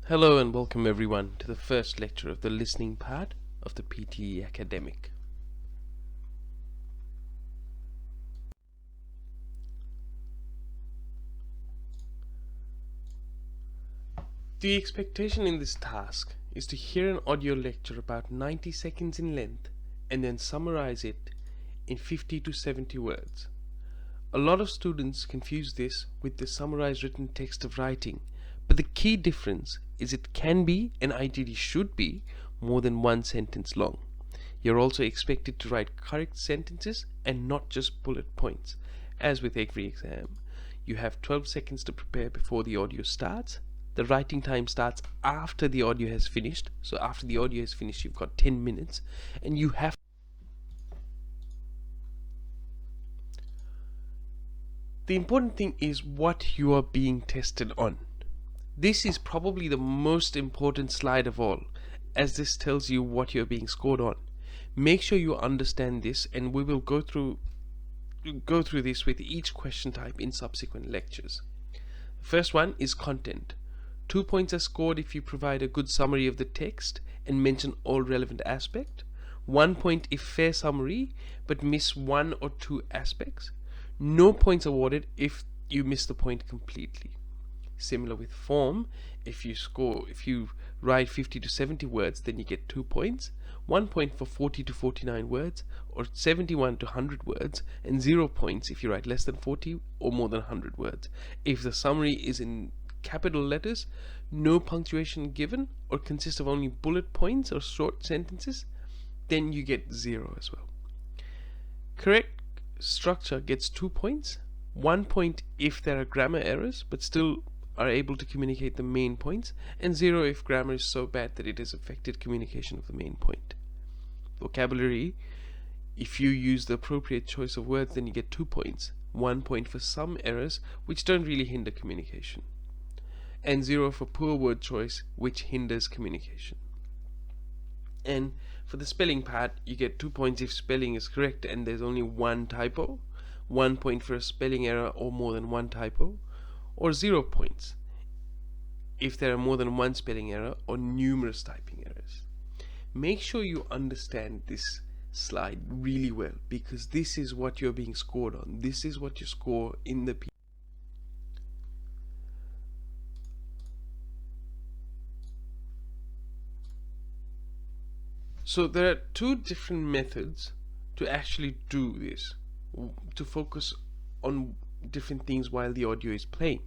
Hello and welcome everyone to the first lecture of the listening part of the PTE Academic. The expectation in this task is to hear an audio lecture about 90 seconds in length and then summarize it in 50 to 70 words. A lot of students confuse this with the summarized written text of writing, but the key difference is it can be, and ideally should be, more than one sentence long. You're also expected to write correct sentences and not just bullet points. As with every exam, you have 12 seconds to prepare before the audio starts. The writing time starts after the audio has finished. So after the audio is finished, you've got 10 minutes and you have The important thing is what you are being tested on. This is probably the most important slide of all, as this tells you what you're being scored on. Make sure you understand this, and we will go through this with each question type in subsequent lectures. The first one is content. 2 points are scored if you provide a good summary of the text and mention all relevant aspects. 1 point if fair summary but miss one or two aspects. No points awarded if you miss the point completely. Similar with form, if you write 50 to 70 words, then you get 2 points. 1 point for 40 to 49 words or 71 to 100 words, and 0 points if you write less than 40 or more than 100 words. If the summary is in capital letters, no punctuation given, or consists of only bullet points or short sentences, then you get 0 as well. Correct structure gets 2 points. 1 point if there are grammar errors but still are able to communicate the main points, and 0 if grammar is so bad that it has affected communication of the main point. Vocabulary, if you use the appropriate choice of words, then you get 2 points. 1 point for some errors which don't really hinder communication, and 0 for poor word choice which hinders communication. And for the spelling part, you get 2 points if spelling is correct and there's only one typo, 1 point for a spelling error or more than one typo, or 0 points if there are more than one spelling error or numerous typing errors. Make sure you understand this slide really well, because this is what you're being scored on. This is what you score in the So there are two different methods to actually do this, to focus on different things while the audio is playing,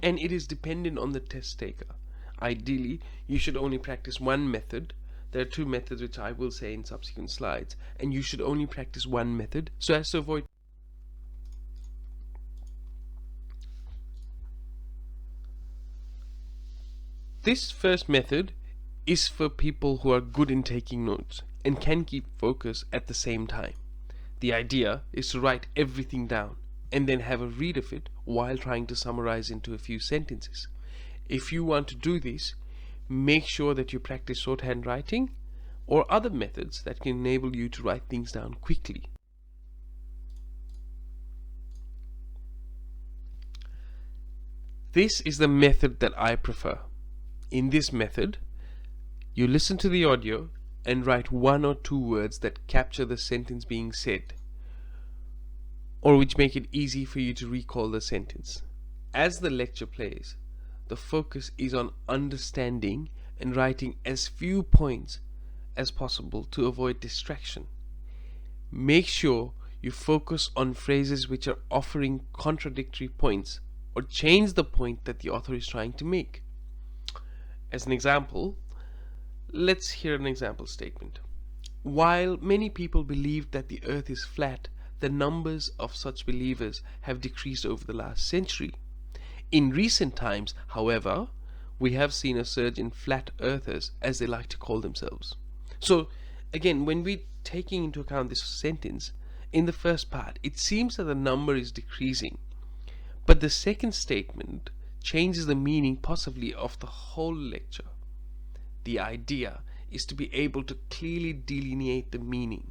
and it is dependent on the test taker. Ideally, you should only practice one method. There are two methods which I will say in subsequent slides, and you should only practice one method so as to avoid This first method is for people who are good in taking notes and can keep focus at the same time. The idea is to write everything down and then have a read of it while trying to summarize into a few sentences. If you want to do this, make sure that you practice shorthand writing or other methods that can enable you to write things down quickly. This is the method that I prefer. In this method, you listen to the audio and write 1 or 2 words that capture the sentence being said, or which make it easy for you to recall the sentence. As the lecture plays, the focus is on understanding and writing as few points as possible to avoid distraction. Make sure you focus on phrases which are offering contradictory points or change the point that the author is trying to make. As an example, let's hear an example statement. While many people believe that the earth is flat, the numbers of such believers have decreased over the last century. In recent times, however, we have seen a surge in flat earthers, as they like to call themselves. So, again, when we're taking into account this sentence, in the first part, it seems that the number is decreasing. But the second statement changes the meaning possibly of the whole lecture. The idea is to be able to clearly delineate the meaning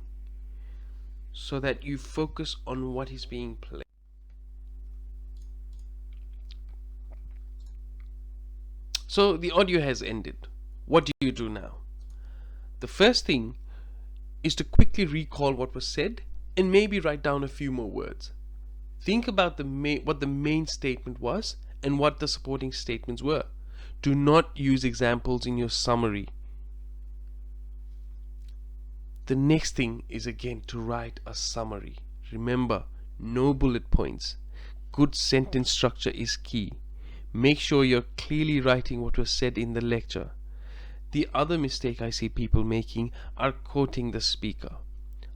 so that you focus on what is being played. So the audio has ended. What do you do now? The first thing is to quickly recall what was said and maybe write down a few more words. Think about what the main statement was and what the supporting statements were. Do not use examples in your summary. The next thing is again to write a summary. Remember, no bullet points. Good sentence structure is key. Make sure you're clearly writing what was said in the lecture. The other mistake I see people making are quoting the speaker.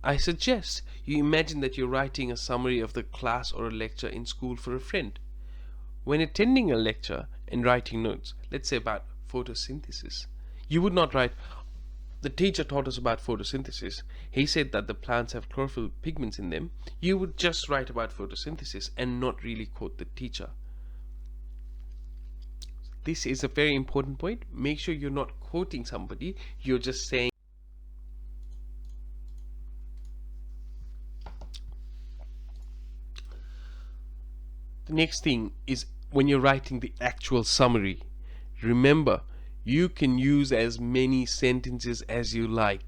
I suggest you imagine that you're writing a summary of the class or a lecture in school for a friend. When attending a lecture and writing notes, let's say about photosynthesis, you would not write, "The teacher taught us about photosynthesis. He said that the plants have chlorophyll pigments in them." You would just write about photosynthesis and not really quote the teacher. This is a very important point. Make sure you're not quoting somebody, you're just saying. The next thing is when you're writing the actual summary, remember, you can use as many sentences as you like.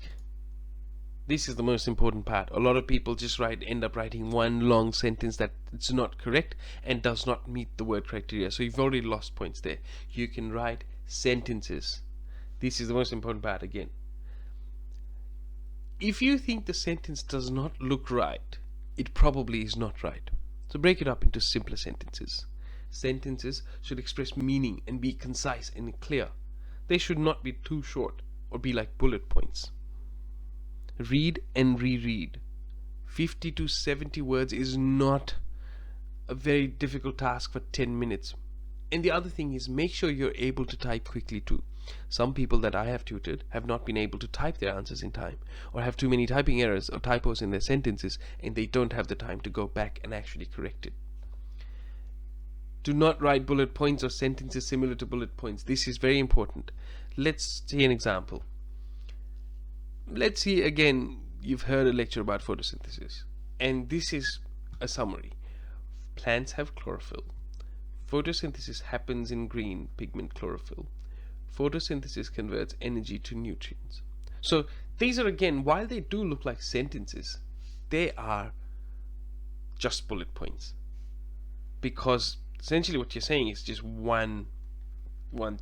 This is the most important part. A lot of people just end up writing one long sentence that it's not correct and does not meet the word criteria. So you've already lost points there. You can write sentences. This is the most important part again. If you think the sentence does not look right, it probably is not right. So break it up into simpler sentences. Sentences should express meaning and be concise and clear. They should not be too short or be like bullet points. Read and reread. 50 to 70 words is not a very difficult task for 10 minutes. And the other thing is, make sure you're able to type quickly too. Some people that I have tutored have not been able to type their answers in time, or have too many typing errors or typos in their sentences, and they don't have the time to go back and actually correct it. Do not write bullet points or sentences similar to bullet points. This is very important. Let's see an example. Let's see again, you've heard a lecture about photosynthesis, and this is a summary. Plants have chlorophyll. Photosynthesis happens in green pigment chlorophyll. Photosynthesis converts energy to nutrients. So these are, again, while they do look like sentences, they are just bullet points, because essentially what you're saying is just one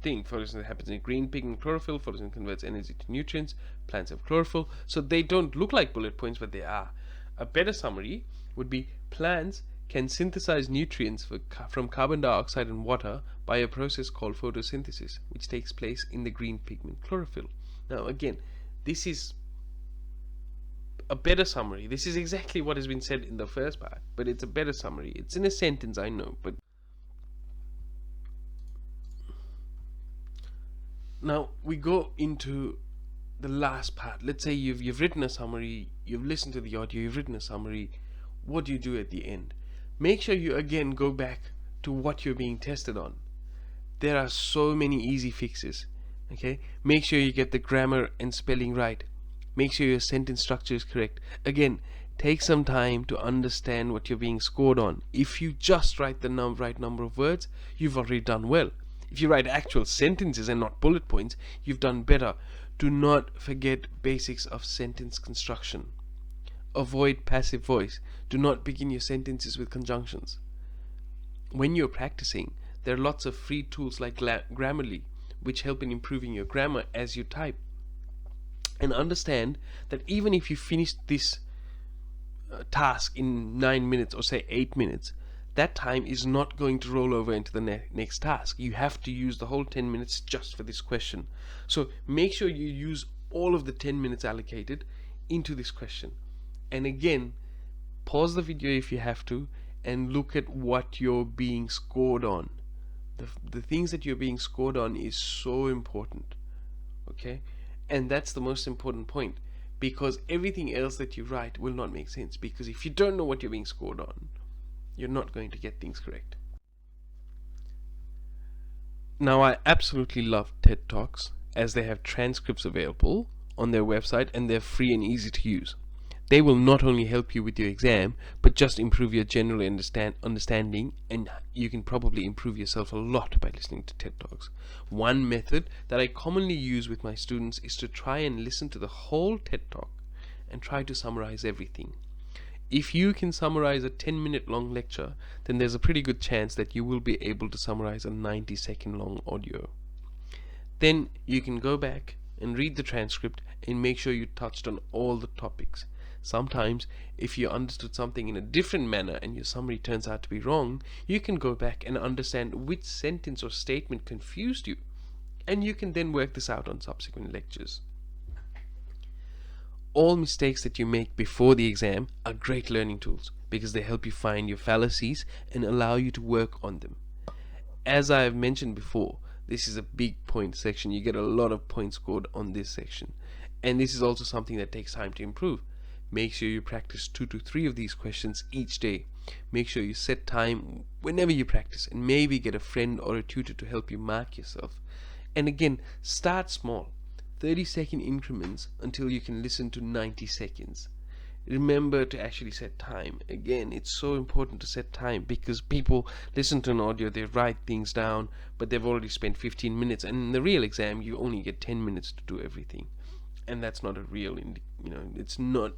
thing. Photosynthesis happens in green pigment chlorophyll. Photosynthesis converts energy to nutrients. Plants have chlorophyll. So they don't look like bullet points, but they are. A better summary would be: plants can synthesize nutrients from carbon dioxide and water by a process called photosynthesis, which takes place in the green pigment chlorophyll. Now again, this is a better summary. This is exactly what has been said in the first part, but it's a better summary. It's in a sentence, I know, but now we go into the last part. Let's say you've written a summary, you've listened to the audio, you've written a summary. What do you do at the end? Make sure you again go back to what you're being tested on. There are so many easy fixes. Okay, make sure you get the grammar and spelling right. Make sure your sentence structure is correct. Again, take some time to understand what you're being scored on. If you just write the right number of words, you've already done well. If you write actual sentences and not bullet points, you've done better. Do not forget basics of sentence construction. Avoid passive voice. Do not begin your sentences with conjunctions. When you're practicing, there are lots of free tools like Grammarly, which help in improving your grammar as you type. And understand that even if you finish this task in 9 minutes, or say 8 minutes, that time is not going to roll over into the next task. You have to use the whole 10 minutes just for this question. So make sure you use all of the 10 minutes allocated into this question. And again, pause the video if you have to and look at what you're being scored on. The things that you're being scored on is so important. Okay? And that's the most important point, because everything else that you write will not make sense, because if you don't know what you're being scored on, you're not going to get things correct. Now, I absolutely love TED Talks, as they have transcripts available on their website and they're free and easy to use. They will not only help you with your exam, but just improve your general understanding, and you can probably improve yourself a lot by listening to TED Talks. One method that I commonly use with my students is to try and listen to the whole TED Talk and try to summarize everything. If you can summarize a 10-minute long lecture, then there's a pretty good chance that you will be able to summarize a 90-second long audio. Then you can go back and read the transcript and make sure you touched on all the topics. Sometimes, if you understood something in a different manner and your summary turns out to be wrong, you can go back and understand which sentence or statement confused you, and you can then work this out on subsequent lectures. All mistakes that you make before the exam are great learning tools because they help you find your fallacies and allow you to work on them. As I have mentioned before, this is a big point section. You get a lot of points scored on this section, and this is also something that takes time to improve. Make sure you practice 2 to 3 of these questions each day. Make sure you set time whenever you practice, and maybe get a friend or a tutor to help you mark yourself. And again, start small, 30-second increments until you can listen to 90 seconds. Remember to actually set time. Again, it's so important to set time because people listen to an audio, they write things down, but they've already spent 15 minutes, and in the real exam you only get 10 minutes to do everything. And that's not a real, it's not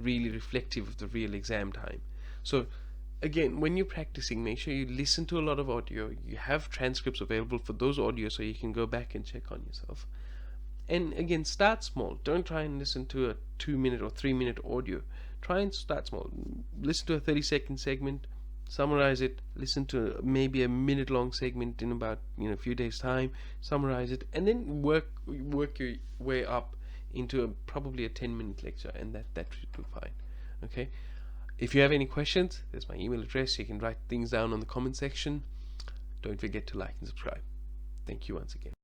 really reflective of the real exam time. So again, when you're practicing, make sure you listen to a lot of audio. You have transcripts available for those audios so you can go back and check on yourself. And again, start small. Don't try and listen to a 2-minute or 3-minute audio. Try and start small. Listen to a 30-second segment, summarize it. Listen to maybe a minute-long segment in about a few days' time. Summarize it, and then work your way up into probably a 10-minute lecture, and that should be fine. Okay. If you have any questions, there's my email address. You can write things down on the comment section. Don't forget to like and subscribe. Thank you once again.